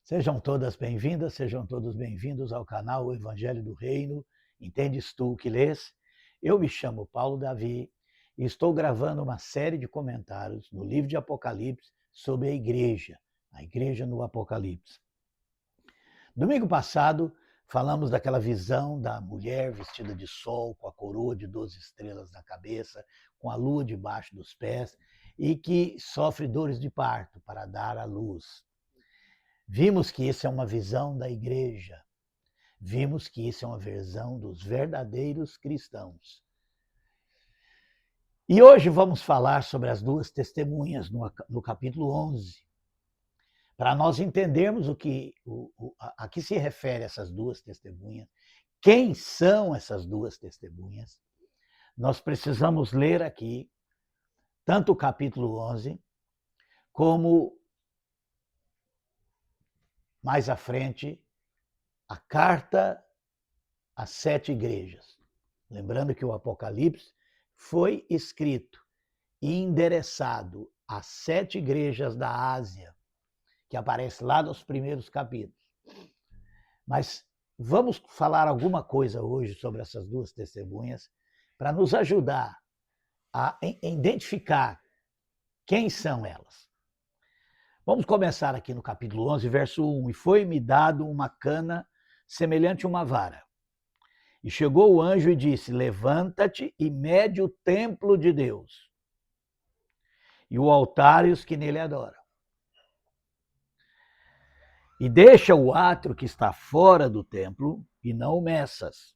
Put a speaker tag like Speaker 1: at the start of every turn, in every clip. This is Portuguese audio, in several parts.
Speaker 1: Sejam todas bem-vindas, sejam todos bem-vindos ao canal O Evangelho do Reino, Entendes Tu que Lês? Eu me chamo Paulo Davi e estou gravando uma série de comentários no livro de Apocalipse sobre a igreja no Apocalipse. Domingo passado, falamos daquela visão da mulher vestida de sol, com a coroa de 12 estrelas na cabeça, com a lua debaixo dos pés e que sofre dores de parto para dar à luz. Vimos que isso é uma visão da igreja. Vimos que isso é uma visão dos verdadeiros cristãos. E hoje vamos falar sobre as duas testemunhas no capítulo 11. Para nós entendermos a que se refere essas duas testemunhas, quem são essas duas testemunhas, nós precisamos ler aqui tanto o capítulo 11 como mais à frente a carta às 7 igrejas. Lembrando que o Apocalipse foi escrito e endereçado às 7 igrejas da Ásia, que aparece lá nos primeiros capítulos. Mas vamos falar alguma coisa hoje sobre essas duas testemunhas para nos ajudar a identificar quem são elas. Vamos começar aqui no capítulo 11, verso 1. E foi-me dado uma cana semelhante a uma vara. E chegou o anjo e disse: levanta-te e mede o templo de Deus, e o altar e os que nele adoram. E deixa o átrio que está fora do templo, e não o meças,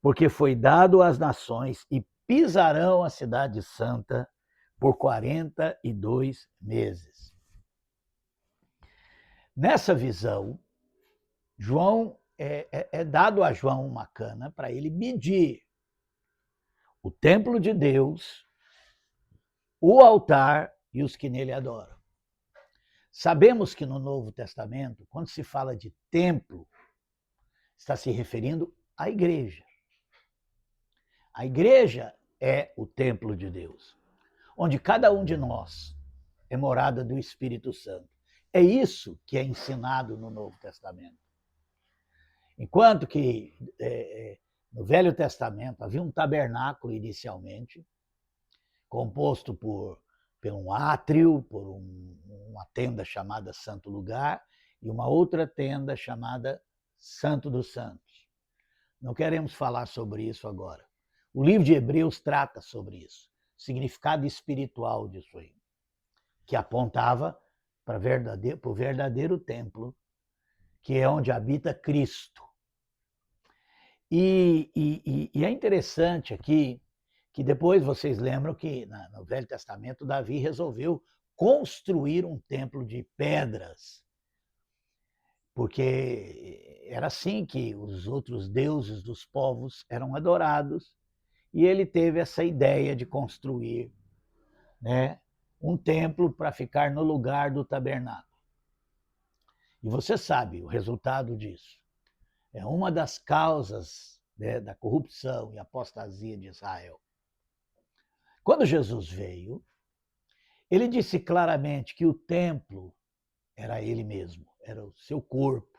Speaker 1: porque foi dado às nações, e pisarão a cidade santa por 42 meses. Nessa visão, é dado a João uma cana para ele medir o templo de Deus, o altar e os que nele adoram. Sabemos que no Novo Testamento, quando se fala de templo, está se referindo à igreja. A igreja é o templo de Deus, onde cada um de nós é morada do Espírito Santo. É isso que é ensinado no Novo Testamento. Enquanto que no Velho Testamento havia um tabernáculo inicialmente, composto por um átrio, por uma tenda chamada Santo Lugar e uma outra tenda chamada Santo dos Santos. Não queremos falar sobre isso agora. O livro de Hebreus trata sobre isso, o significado espiritual disso aí, que apontava para o verdadeiro templo, que é onde habita Cristo. E é interessante aqui que depois vocês lembram que no Velho Testamento Davi resolveu construir um templo de pedras, porque era assim que os outros deuses dos povos eram adorados, e ele teve essa ideia de construir, né, um templo para ficar no lugar do tabernáculo. E você sabe o resultado disso. É uma das causas, né, da corrupção e apostasia de Israel. Quando Jesus veio, ele disse claramente que o templo era ele mesmo, era o seu corpo.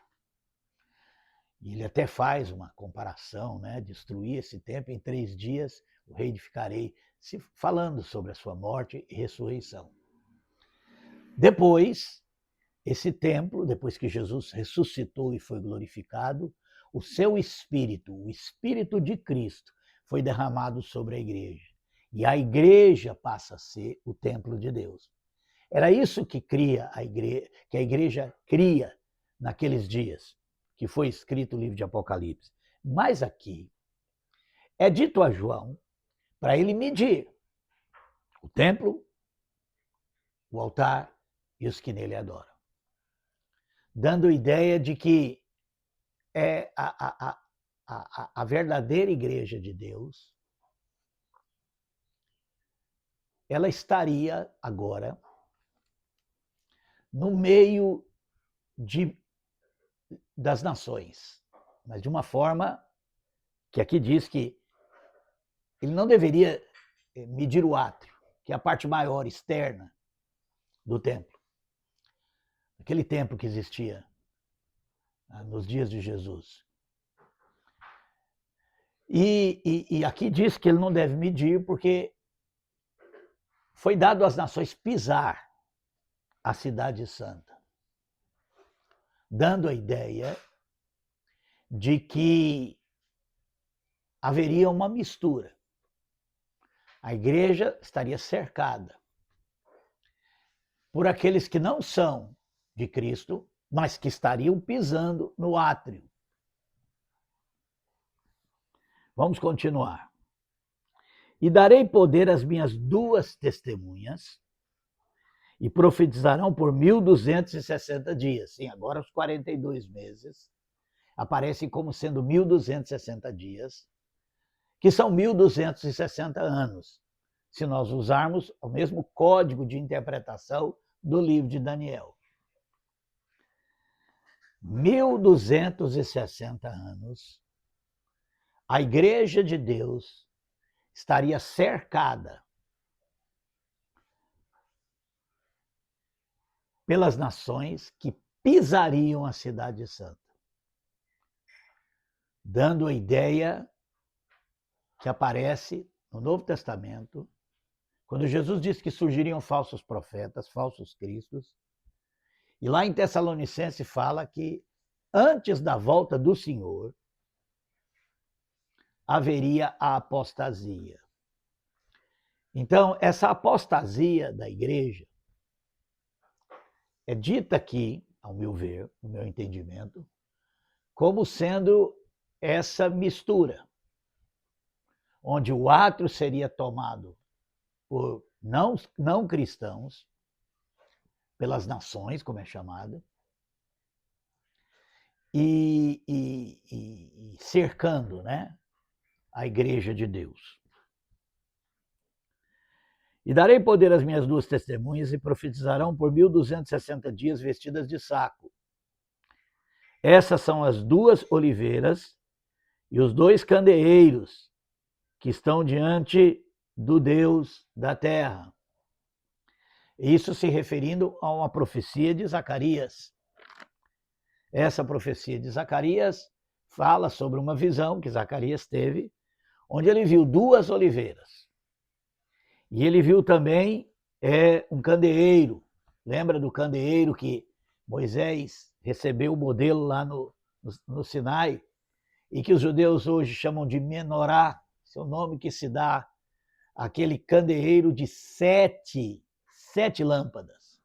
Speaker 1: E ele até faz uma comparação, né? Destruir esse templo em 3 dias, o reedificarei, falando sobre a sua morte e ressurreição. Depois, esse templo, depois que Jesus ressuscitou e foi glorificado, o seu espírito, o espírito de Cristo, foi derramado sobre a igreja. E a igreja passa a ser o templo de Deus. Era isso que a igreja cria naqueles dias, que foi escrito o livro de Apocalipse. Mas aqui é dito a João para ele medir o templo, o altar e os que nele adoram, dando ideia de que é a verdadeira igreja de Deus, ela estaria agora no meio das nações, mas de uma forma que aqui diz que ele não deveria medir o átrio, que é a parte maior, externa do templo. aquele templo que existia nos dias de Jesus. E aqui diz que ele não deve medir, porque foi dado às nações pisar a cidade santa, dando a ideia de que haveria uma mistura. A igreja estaria cercada por aqueles que não são de Cristo, mas que estariam pisando no átrio. Vamos continuar. E darei poder às minhas 2 testemunhas, e profetizarão por 1.260 dias. Sim, agora os 42 meses aparecem como sendo 1.260 dias, que são 1.260 anos, se nós usarmos o mesmo código de interpretação do livro de Daniel. 1.260 anos, a igreja de Deus estaria cercada pelas nações que pisariam a cidade santa, dando a ideia que aparece no Novo Testamento, quando Jesus disse que surgiriam falsos profetas, falsos cristos, e lá em Tessalonicenses fala que antes da volta do Senhor haveria a apostasia. Então, essa apostasia da igreja é dita aqui, ao meu ver, no meu entendimento, como sendo essa mistura, onde o átrio seria tomado por não cristãos, pelas nações, como é chamada, e cercando, né, a igreja de Deus. E darei poder às minhas 2 testemunhas e profetizarão por 1.260 dias vestidas de saco. Essas são as 2 oliveiras e os 2 candeeiros que estão diante do Deus da terra. Isso se referindo a uma profecia de Zacarias. Essa profecia de Zacarias fala sobre uma visão que Zacarias teve, onde ele viu 2 oliveiras. E ele viu também um candeeiro. Lembra do candeeiro que Moisés recebeu o modelo lá no Sinai, e que os judeus hoje chamam de menorá, esse é o nome que se dá àquele candeeiro de 7 lâmpadas.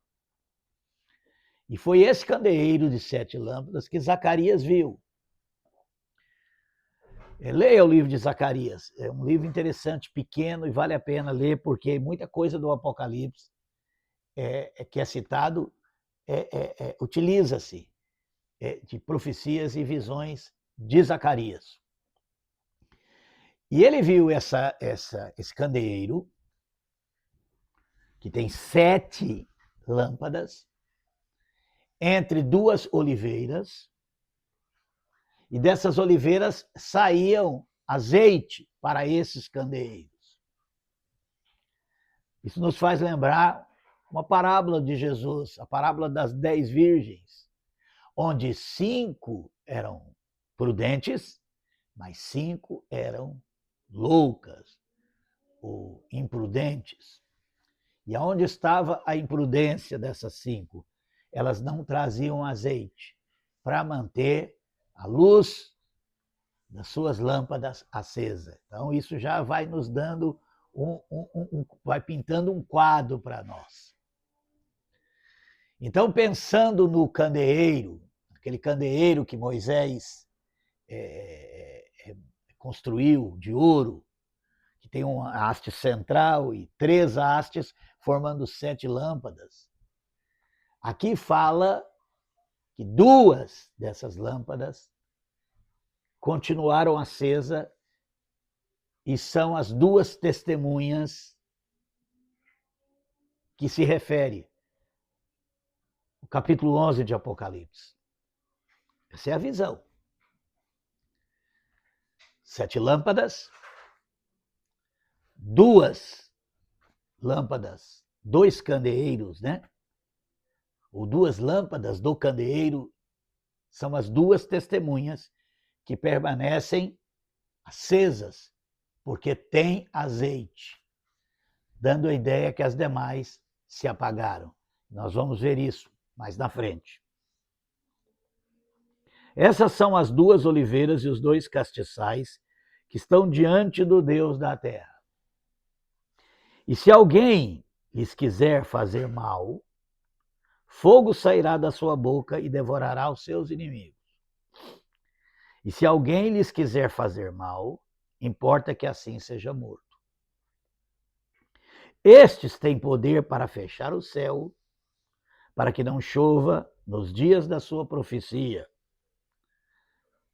Speaker 1: E foi esse candeeiro de 7 lâmpadas que Zacarias viu. Leia o livro de Zacarias, é um livro interessante, pequeno, e vale a pena ler, porque muita coisa do Apocalipse que é citado utiliza-se de profecias e visões de Zacarias. E ele viu esse candeeiro, que tem 7 lâmpadas, entre 2 oliveiras, e dessas oliveiras saíam azeite para esses candeeiros. Isso nos faz lembrar uma parábola de Jesus, a parábola das 10 virgens, onde 5 eram prudentes, mas 5 eram loucas ou imprudentes. E aonde estava a imprudência dessas 5? Elas não traziam azeite para manter a luz das suas lâmpadas acesa. Então, isso já vai nos dando, vai pintando um quadro para nós. Então, pensando no candeeiro, aquele candeeiro que Moisés construiu de ouro, que tem uma haste central e 3 hastes formando 7 lâmpadas. Aqui fala que 2 dessas lâmpadas continuaram acesa e são as 2 testemunhas que se refere o capítulo 11 de Apocalipse. Essa é a visão. 7 lâmpadas, 2 lâmpadas, 2 candeeiros, né? ou duas lâmpadas do candeeiro, são as duas testemunhas que permanecem acesas, porque tem azeite, dando a ideia que as demais se apagaram. Nós vamos ver isso mais na frente. Essas são as duas oliveiras e os dois castiçais que estão diante do Deus da terra. E se alguém lhes quiser fazer mal, fogo sairá da sua boca e devorará os seus inimigos. E se alguém lhes quiser fazer mal, importa que assim seja morto. Estes têm poder para fechar o céu, para que não chova nos dias da sua profecia.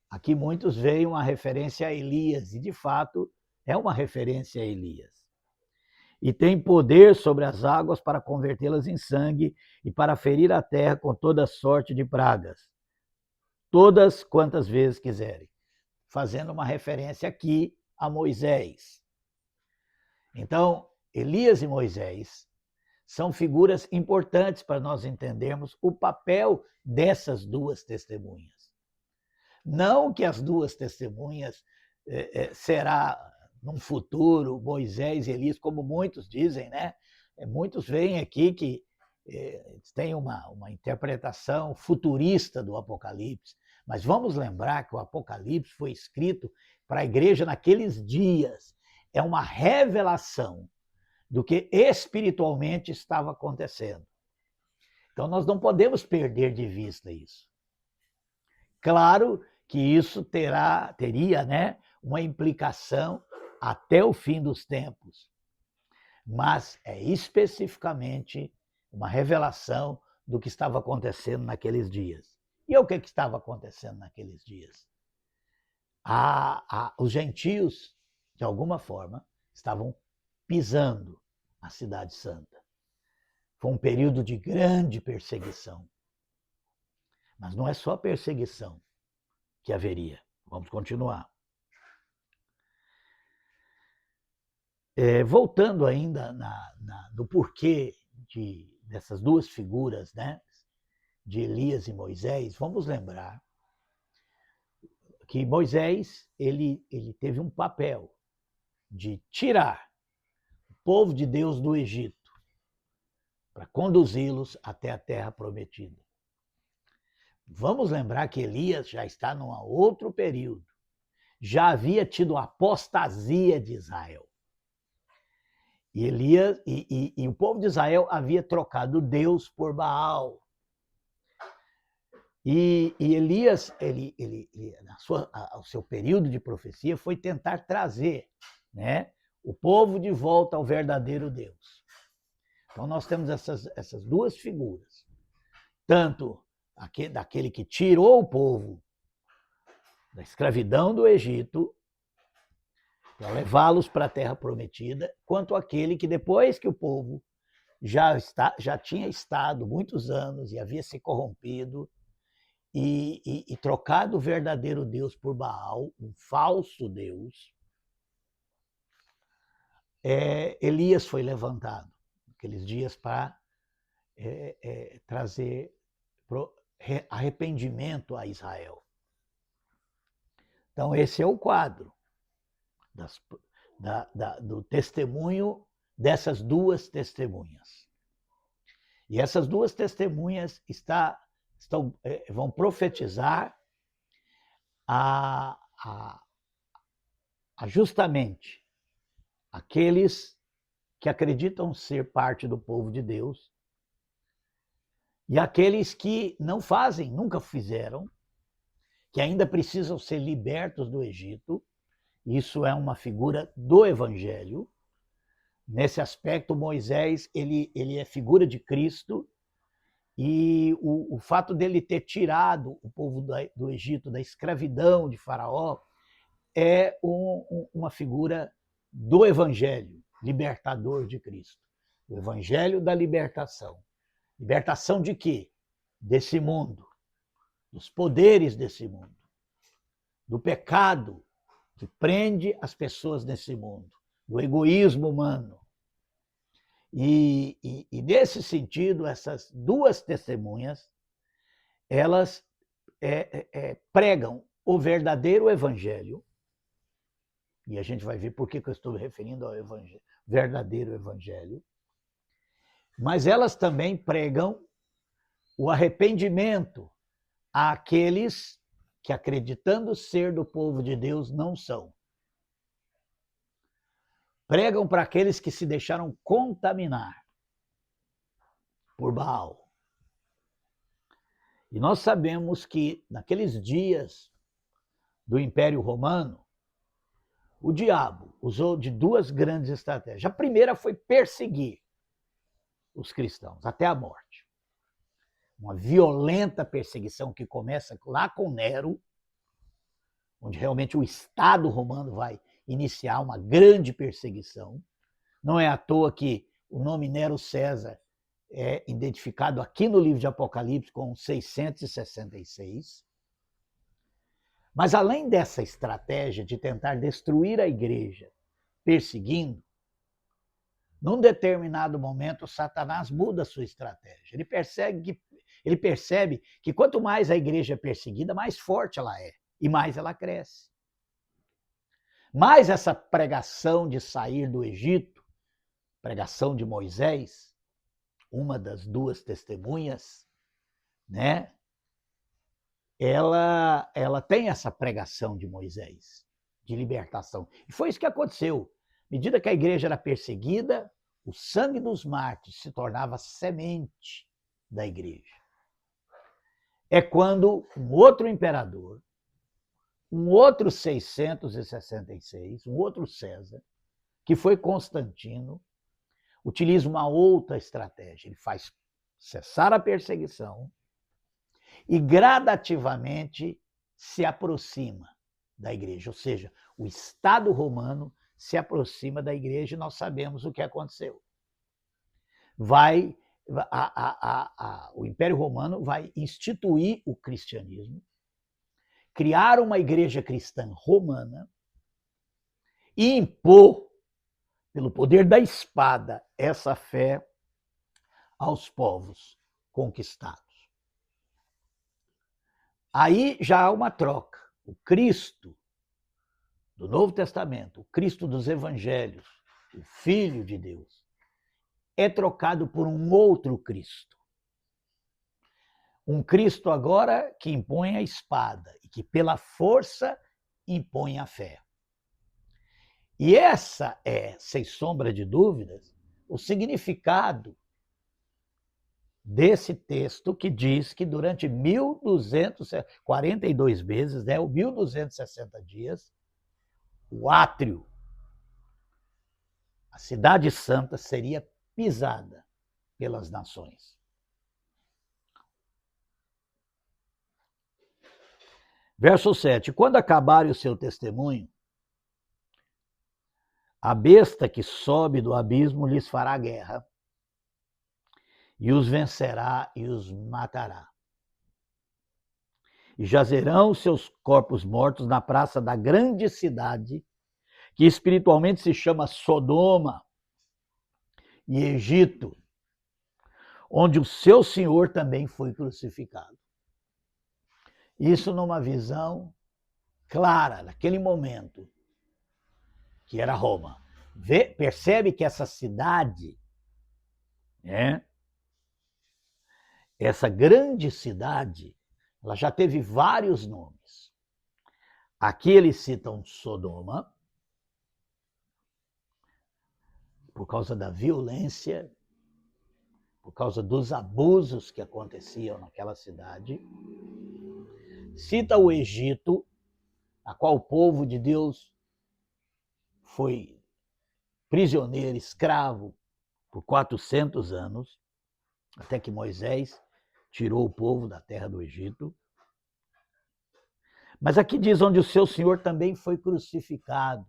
Speaker 1: Aqui muitos veem uma referência a Elias, e de fato é uma referência a Elias. E tem poder sobre as águas para convertê-las em sangue e para ferir a terra com toda sorte de pragas, todas quantas vezes quiserem. Fazendo uma referência aqui a Moisés. Então, Elias e Moisés são figuras importantes para nós entendermos o papel dessas duas testemunhas. Não que as duas testemunhas será num futuro Moisés e Elias, como muitos dizem, né? Muitos veem aqui que tem uma interpretação futurista do Apocalipse, mas vamos lembrar que o Apocalipse foi escrito para a igreja naqueles dias. É uma revelação do que espiritualmente estava acontecendo. Então nós não podemos perder de vista isso. Claro que isso teria, né, uma implicação até o fim dos tempos, mas é especificamente uma revelação do que estava acontecendo naqueles dias. E o que estava acontecendo naqueles dias? Os gentios, de alguma forma, estavam pisando a Cidade Santa. Foi um período de grande perseguição. Mas não é só perseguição que haveria. Vamos continuar. Voltando ainda no porquê dessas duas figuras, né, de Elias e Moisés, vamos lembrar que Moisés ele teve um papel de tirar o povo de Deus do Egito para conduzi-los até a terra prometida. Vamos lembrar que Elias já está num outro período. Já havia tido a apostasia de Israel. E Elias e o povo de Israel havia trocado Deus por Baal. E Elias, ao seu período de profecia, foi tentar trazer, né, o povo de volta ao verdadeiro Deus. Então nós temos essas duas figuras. Tanto daquele que tirou o povo da escravidão do Egito, para levá-los para a terra prometida, quanto aquele que depois que o povo já tinha estado muitos anos e havia se corrompido e trocado o verdadeiro Deus por Baal, um falso Deus, Elias foi levantado naqueles dias para trazer arrependimento a Israel. Então esse é o quadro do testemunho dessas duas testemunhas. E essas duas testemunhas vão profetizar justamente aqueles que acreditam ser parte do povo de Deus e aqueles que não fazem, nunca fizeram, que ainda precisam ser libertos do Egito. Isso é uma figura do Evangelho. Nesse aspecto, Moisés ele é figura de Cristo, e o fato dele ter tirado o povo do Egito da escravidão de Faraó é uma figura do Evangelho libertador de Cristo. O Evangelho da libertação. Libertação de quê? Desse mundo, dos poderes desse mundo, do pecado que prende as pessoas nesse mundo, do egoísmo humano. E nesse sentido, essas duas testemunhas, elas pregam o verdadeiro evangelho, e a gente vai ver por que eu estou me referindo ao verdadeiro evangelho, mas elas também pregam o arrependimento àqueles que, acreditando ser do povo de Deus, não são. Pregam para aqueles que se deixaram contaminar por Baal. E nós sabemos que naqueles dias do Império Romano, o diabo usou de duas grandes estratégias. A primeira foi perseguir os cristãos até a morte. Uma violenta perseguição que começa lá com Nero, onde realmente o Estado romano vai iniciar uma grande perseguição. Não é à toa que o nome Nero César é identificado aqui no livro de Apocalipse com 666. Mas além dessa estratégia de tentar destruir a igreja, perseguindo, num determinado momento Satanás muda a sua estratégia. Ele percebe que quanto mais a igreja é perseguida, mais forte ela é e mais ela cresce. Mais essa pregação de sair do Egito, pregação de Moisés, uma das duas testemunhas, né? Ela tem essa pregação de Moisés, de libertação. E foi isso que aconteceu. À medida que a igreja era perseguida, o sangue dos mártires se tornava semente da igreja. É quando um outro imperador, um outro 666, um outro César, que foi Constantino, utiliza uma outra estratégia. Ele faz cessar a perseguição e gradativamente se aproxima da igreja. Ou seja, o Estado romano se aproxima da igreja e nós sabemos o que aconteceu. O Império Romano vai instituir o cristianismo, criar uma igreja cristã romana e impor, pelo poder da espada, essa fé aos povos conquistados. Aí já há uma troca. O Cristo do Novo Testamento, o Cristo dos Evangelhos, o Filho de Deus, é trocado por um outro Cristo. Um Cristo agora que impõe a espada e que pela força impõe a fé. E essa é, sem sombra de dúvidas, o significado desse texto que diz que durante 1.242 meses, né, 1.260 dias, o átrio, a cidade santa, seria pisada pelas nações. Verso 7. Quando acabarem o seu testemunho, a besta que sobe do abismo lhes fará guerra, e os vencerá e os matará. E jazerão seus corpos mortos na praça da grande cidade, que espiritualmente se chama Sodoma e Egito, onde o seu Senhor também foi crucificado. Isso numa visão clara, naquele momento, que era Roma. Percebe que essa cidade, né, essa grande cidade, ela já teve vários nomes. Aqui eles citam Sodoma, por causa da violência, por causa dos abusos que aconteciam naquela cidade. Cita o Egito, a qual o povo de Deus foi prisioneiro, escravo, por 400 anos, até que Moisés tirou o povo da terra do Egito. Mas aqui diz onde o seu Senhor também foi crucificado.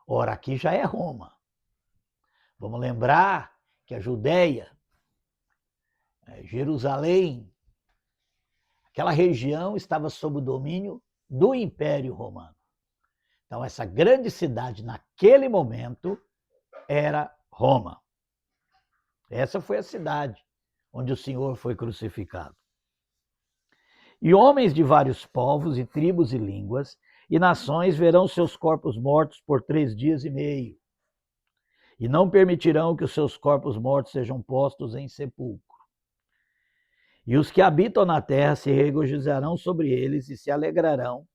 Speaker 1: Ora, aqui já é Roma. Vamos lembrar que a Judéia, Jerusalém, aquela região estava sob o domínio do Império Romano. Então, essa grande cidade, naquele momento, era Roma. Essa foi a cidade onde o Senhor foi crucificado. E homens de vários povos e tribos e línguas e nações verão seus corpos mortos por 3 dias e meio. E não permitirão que os seus corpos mortos sejam postos em sepulcro. E os que habitam na terra se regozijarão sobre eles e se alegrarão,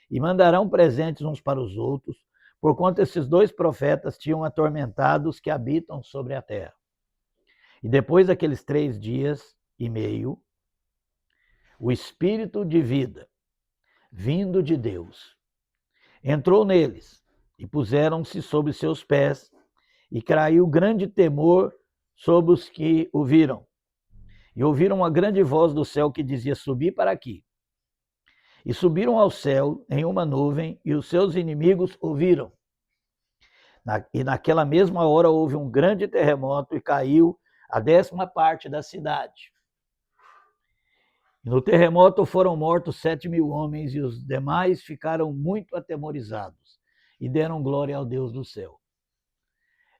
Speaker 1: e mandarão presentes uns para os outros, porquanto esses 2 profetas tinham atormentado os que habitam sobre a terra. E depois daqueles 3 dias e meio, o Espírito de vida, vindo de Deus, entrou neles, e puseram-se sobre seus pés, e caiu grande temor sobre os que o viram. E ouviram uma grande voz do céu que dizia: subi para aqui. E subiram ao céu em uma nuvem, e os seus inimigos ouviram. E naquela mesma hora houve um grande terremoto, e caiu a 10ª parte da cidade. E no terremoto foram mortos 7.000 homens, e os demais ficaram muito atemorizados, e deram glória ao Deus do céu.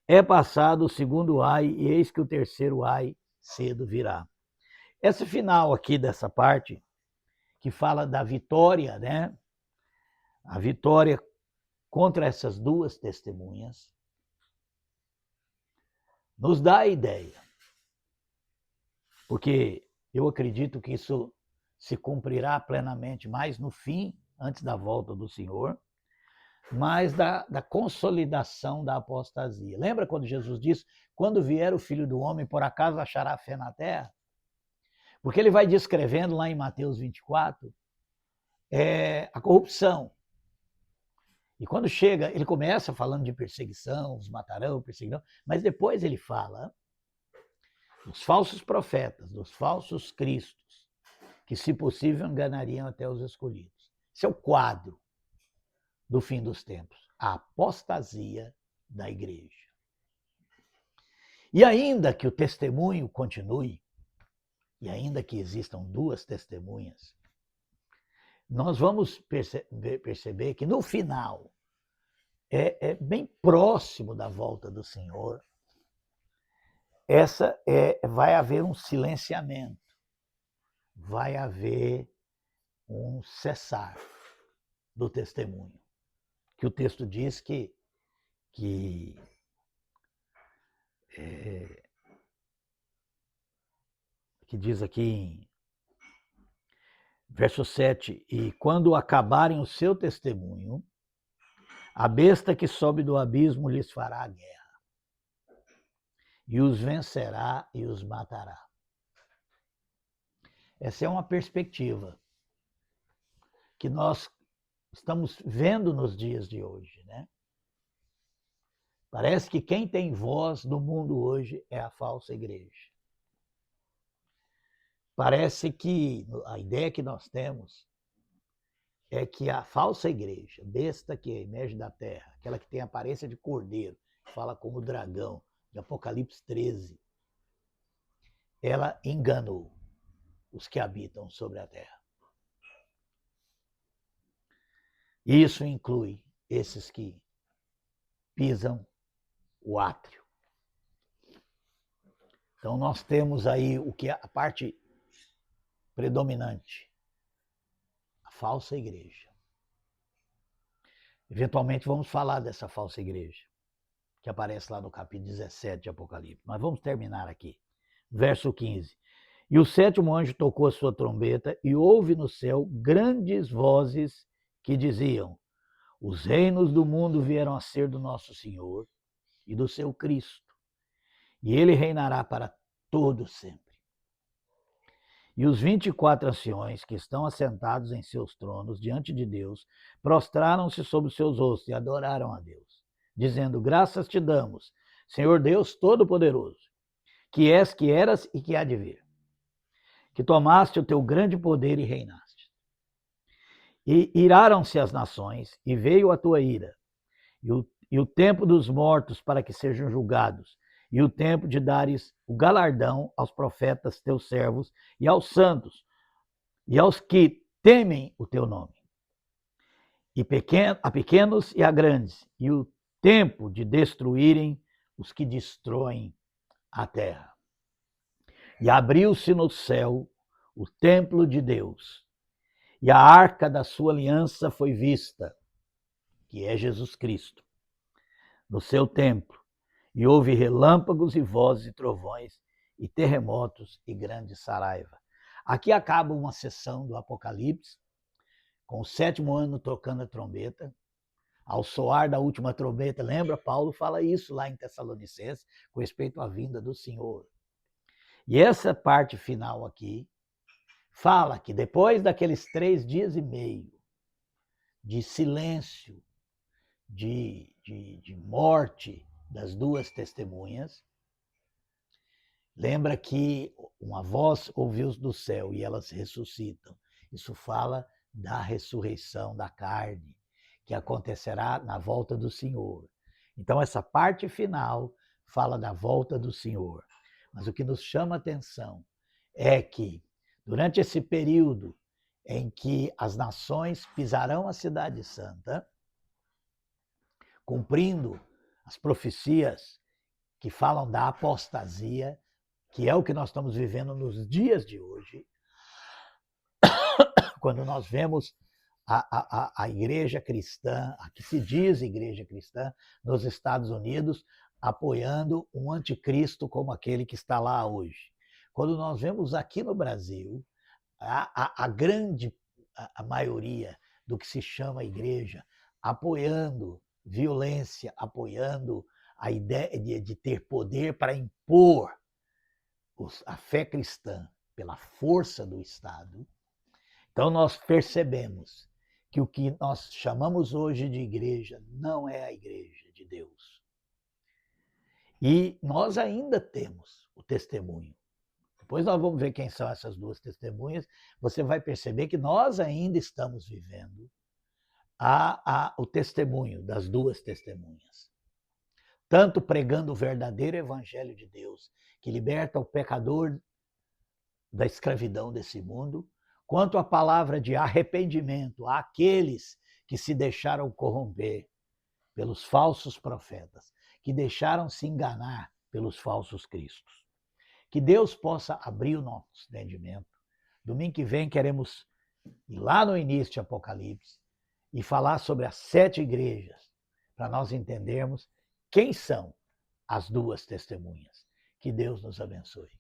Speaker 1: É passado o 2º ai, e eis que o 3º ai cedo virá. Esse final aqui dessa parte, que fala da vitória, né? A vitória contra essas 2 testemunhas, nos dá a ideia. Porque eu acredito que isso se cumprirá plenamente mais no fim, antes da volta do Senhor, mais da consolidação da apostasia. Lembra quando Jesus disse: quando vier o Filho do Homem, por acaso achará fé na terra? Porque ele vai descrevendo lá em Mateus 24 a corrupção. E quando chega, ele começa falando de perseguição, os matarão, perseguirão, mas depois ele fala dos falsos profetas, dos falsos cristos, que, se possível, enganariam até os escolhidos. Esse é o quadro do fim dos tempos, a apostasia da igreja. E ainda que o testemunho continue, e ainda que existam 2 testemunhas, nós vamos perceber que no final, bem próximo da volta do Senhor, vai haver um silenciamento, vai haver um cessar do testemunho. Que o texto diz que diz aqui em verso 7, e quando acabarem o seu testemunho, a besta que sobe do abismo lhes fará a guerra, e os vencerá e os matará. Essa é uma perspectiva que nós estamos vendo nos dias de hoje, né? Parece que quem tem voz no mundo hoje é a falsa igreja. Parece que a ideia que nós temos é que a falsa igreja, besta que emerge da terra, aquela que tem a aparência de cordeiro, fala como dragão, de Apocalipse 13, ela enganou os que habitam sobre a terra. Isso inclui esses que pisam o átrio. Então nós temos aí o que é a parte predominante, a falsa igreja. Eventualmente vamos falar dessa falsa igreja, que aparece lá no capítulo 17 de Apocalipse. Mas vamos terminar aqui. Verso 15. E o 7º anjo tocou a sua trombeta, e houve no céu grandes vozes que diziam: os reinos do mundo vieram a ser do nosso Senhor e do seu Cristo, e ele reinará para todo sempre. E os 24 anciões que estão assentados em seus tronos diante de Deus prostraram-se sobre os seus rostos e adoraram a Deus, dizendo: graças te damos, Senhor Deus Todo-Poderoso, que és, que eras e que há de vir, que tomaste o teu grande poder e reinaste. E iraram-se as nações, e veio a tua ira, e o tempo dos mortos para que sejam julgados, e o tempo de dares o galardão aos profetas teus servos e aos santos, e aos que temem o teu nome, a pequenos e a grandes, e o tempo de destruírem os que destroem a terra. E abriu-se no céu o templo de Deus, e a arca da sua aliança foi vista, que é Jesus Cristo, no seu templo. E houve relâmpagos e vozes e trovões, e terremotos e grande saraiva. Aqui acaba uma sessão do Apocalipse, com o 7º ano tocando a trombeta, ao soar da última trombeta. Lembra? Paulo fala isso lá em Tessalonicenses, com respeito à vinda do Senhor. E essa parte final aqui fala que depois daqueles 3 dias e meio de silêncio, de morte das duas testemunhas, lembra que uma voz ouviu do céu e elas ressuscitam. Isso fala da ressurreição da carne, que acontecerá na volta do Senhor. Então, essa parte final fala da volta do Senhor. Mas o que nos chama a atenção é que, durante esse período em que as nações pisarão a Cidade Santa, cumprindo as profecias que falam da apostasia, que é o que nós estamos vivendo nos dias de hoje, quando nós vemos a igreja cristã, a que se diz igreja cristã, nos Estados Unidos, apoiando um anticristo como aquele que está lá hoje. Quando nós vemos aqui no Brasil, a grande maioria do que se chama igreja apoiando violência, apoiando a ideia de ter poder para impor a fé cristã pela força do Estado. Então nós percebemos que o que nós chamamos hoje de igreja não é a igreja de Deus. E nós ainda temos o testemunho. Depois nós vamos ver quem são essas duas testemunhas. Você vai perceber que nós ainda estamos vivendo o testemunho das duas testemunhas. Tanto pregando o verdadeiro evangelho de Deus, que liberta o pecador da escravidão desse mundo, quanto a palavra de arrependimento àqueles que se deixaram corromper pelos falsos profetas, que deixaram se enganar pelos falsos cristos. Que Deus possa abrir o nosso entendimento. Domingo que vem queremos ir lá no início de Apocalipse e falar sobre as 7 igrejas, para nós entendermos quem são as duas testemunhas. Que Deus nos abençoe.